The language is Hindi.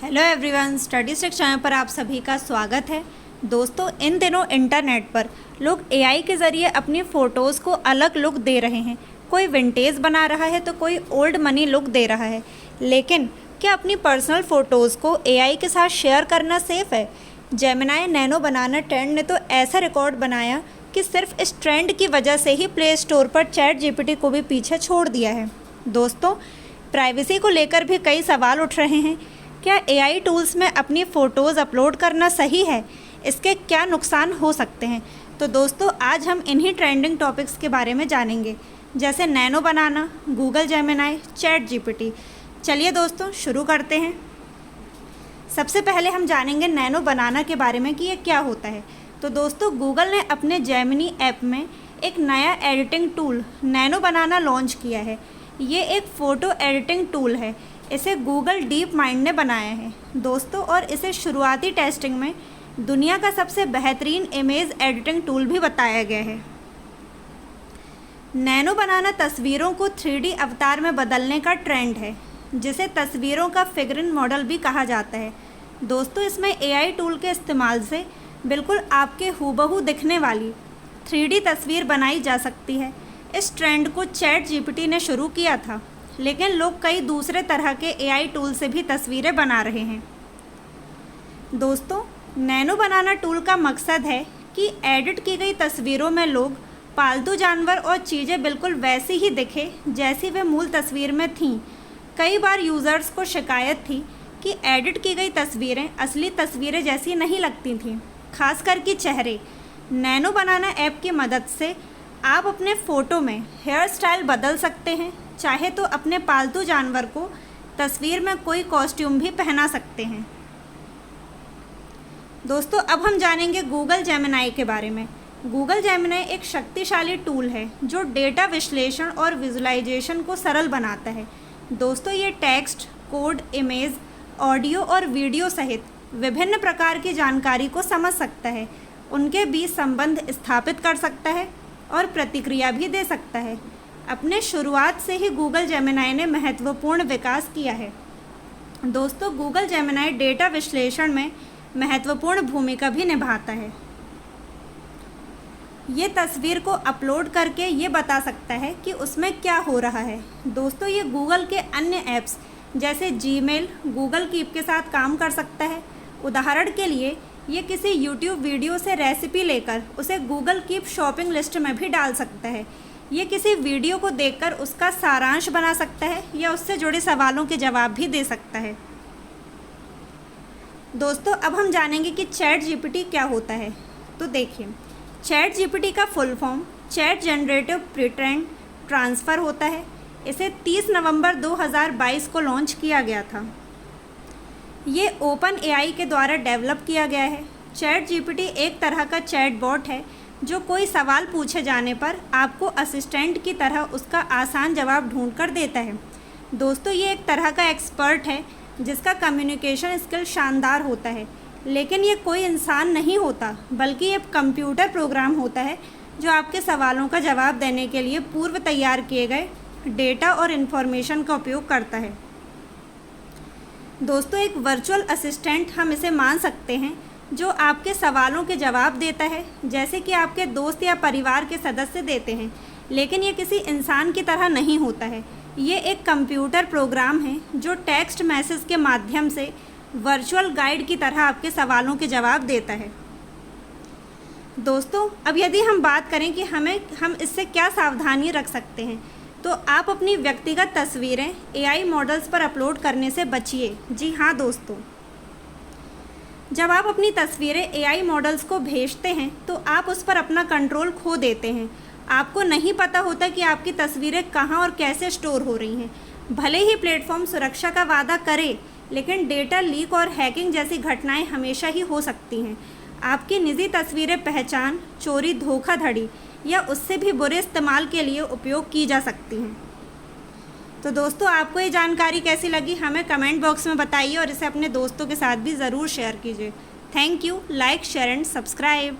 Hello everyone, study stick channel पर आप सभी का स्वागत है। दोस्तों, इन दिनों इंटरनेट पर लोग एआई के ज़रिए अपनी फ़ोटोज़ को अलग लुक दे रहे हैं। कोई विंटेज बना रहा है तो कोई ओल्ड मनी लुक दे रहा है। लेकिन क्या अपनी पर्सनल फ़ोटोज़ को एआई के साथ शेयर करना सेफ़ है? जेमिनी नैनो बनाना ट्रेंड ने तो ऐसा रिकॉर्ड बनाया कि सिर्फ इस ट्रेंड की वजह से ही प्ले स्टोर पर चैट जीपीटी को भी पीछे छोड़ दिया है। दोस्तों, प्राइवेसी को लेकर भी कई सवाल उठ रहे हैं। क्या एआई टूल्स में अपनी फ़ोटोज़ अपलोड करना सही है? इसके क्या नुकसान हो सकते हैं? तो दोस्तों, आज हम इन्हीं ट्रेंडिंग टॉपिक्स के बारे में जानेंगे, जैसे नैनो बनाना, गूगल जेमिनी, चैट जीपीटी। चलिए दोस्तों, शुरू करते हैं। सबसे पहले हम जानेंगे नैनो बनाना के बारे में कि ये क्या होता है। तो दोस्तों, गूगल ने अपने जेमिनी ऐप में एक नया एडिटिंग टूल नैनो बनाना लॉन्च किया है। ये एक फ़ोटो एडिटिंग टूल है। इसे गूगल डीप माइंड ने बनाया है दोस्तों, और इसे शुरुआती टेस्टिंग में दुनिया का सबसे बेहतरीन इमेज एडिटिंग टूल भी बताया गया है। नैनो बनाना तस्वीरों को 3D अवतार में बदलने का ट्रेंड है, जिसे तस्वीरों का फिगरिन मॉडल भी कहा जाता है। दोस्तों, इसमें एआई टूल के इस्तेमाल से बिल्कुल आपके हूबहू दिखने वाली 3D तस्वीर बनाई जा सकती है। इस ट्रेंड को चैट जीपीटी ने शुरू किया था, लेकिन लोग कई दूसरे तरह के एआई टूल से भी तस्वीरें बना रहे हैं। दोस्तों, नैनो बनाना टूल का मकसद है कि एडिट की गई तस्वीरों में लोग, पालतू जानवर और चीज़ें बिल्कुल वैसी ही दिखे जैसी वे मूल तस्वीर में थीं। कई बार यूज़र्स को शिकायत थी कि एडिट की गई तस्वीरें असली तस्वीरें जैसी नहीं लगती थीं, खासकर कि चेहरे। नैनो बनाना ऐप की मदद से आप अपने फ़ोटो में हेयर स्टाइल बदल सकते हैं। चाहे तो अपने पालतू जानवर को तस्वीर में कोई कॉस्ट्यूम भी पहना सकते हैं। दोस्तों, अब हम जानेंगे गूगल जेमिनी के बारे में। गूगल जेमिनी एक शक्तिशाली टूल है जो डेटा विश्लेषण और विजुअलाइजेशन को सरल बनाता है। दोस्तों, ये टेक्स्ट, कोड, इमेज, ऑडियो और वीडियो सहित विभिन्न प्रकार की जानकारी को समझ सकता है, उनके बीच संबंध स्थापित कर सकता है और प्रतिक्रिया भी दे सकता है। अपने शुरुआत से ही गूगल जेमिनी ने महत्वपूर्ण विकास किया है। दोस्तों, गूगल जेमिनी डेटा विश्लेषण में महत्वपूर्ण भूमिका भी निभाता है। ये तस्वीर को अपलोड करके ये बता सकता है कि उसमें क्या हो रहा है। दोस्तों, ये गूगल के अन्य ऐप्स जैसे जीमेल, गूगल कीप के साथ काम कर सकता है। उदाहरण के लिए, ये किसी यूट्यूब वीडियो से रेसिपी लेकर उसे गूगल कीप शॉपिंग लिस्ट में भी डाल सकता है। ये किसी वीडियो को देखकर उसका सारांश बना सकता है या उससे जुड़े सवालों के जवाब भी दे सकता है। दोस्तों, अब हम जानेंगे कि चैट जीपीटी क्या होता है। तो देखिए, चैट जीपीटी का full form chat generative pre-trained transfer होता है। इसे 30 नवंबर 2022 को लॉन्च किया गया था। ये ओपन एआई के द्वारा डेवलप किया गया है। चैट जीपीटी एक तरह का चैटबॉट है जो कोई सवाल पूछे जाने पर आपको असिस्टेंट की तरह उसका आसान जवाब ढूंढ कर देता है। दोस्तों, ये एक तरह का एक्सपर्ट है जिसका कम्युनिकेशन स्किल शानदार होता है, लेकिन ये कोई इंसान नहीं होता, बल्कि ये कंप्यूटर प्रोग्राम होता है जो आपके सवालों का जवाब देने के लिए पूर्व तैयार किए गए डेटा और इन्फॉर्मेशन का उपयोग करता है। दोस्तों, एक वर्चुअल असिस्टेंट हम इसे मान सकते हैं जो आपके सवालों के जवाब देता है, जैसे कि आपके दोस्त या परिवार के सदस्य देते हैं, लेकिन ये किसी इंसान की तरह नहीं होता है। ये एक कंप्यूटर प्रोग्राम है जो टेक्स्ट मैसेज के माध्यम से वर्चुअल गाइड की तरह आपके सवालों के जवाब देता है। दोस्तों, अब यदि हम बात करें कि हम इससे क्या सावधानी रख सकते हैं, तो आप अपनी व्यक्तिगत तस्वीरें एआई मॉडल्स पर अपलोड करने से बचिए। जी हाँ दोस्तों, जब आप अपनी तस्वीरें एआई मॉडल्स को भेजते हैं तो आप उस पर अपना कंट्रोल खो देते हैं। आपको नहीं पता होता कि आपकी तस्वीरें कहाँ और कैसे स्टोर हो रही हैं। भले ही प्लेटफॉर्म सुरक्षा का वादा करे, लेकिन डेटा लीक और हैकिंग जैसी घटनाएं हमेशा ही हो सकती हैं। आपकी निजी तस्वीरें पहचान, चोरी, धोखाधड़ी या उससे भी बुरे इस्तेमाल के लिए उपयोग की जा सकती हैं। तो दोस्तों, आपको ये जानकारी कैसी लगी हमें कमेंट बॉक्स में बताइए और इसे अपने दोस्तों के साथ भी ज़रूर शेयर कीजिए। Thank you. Like, share and subscribe.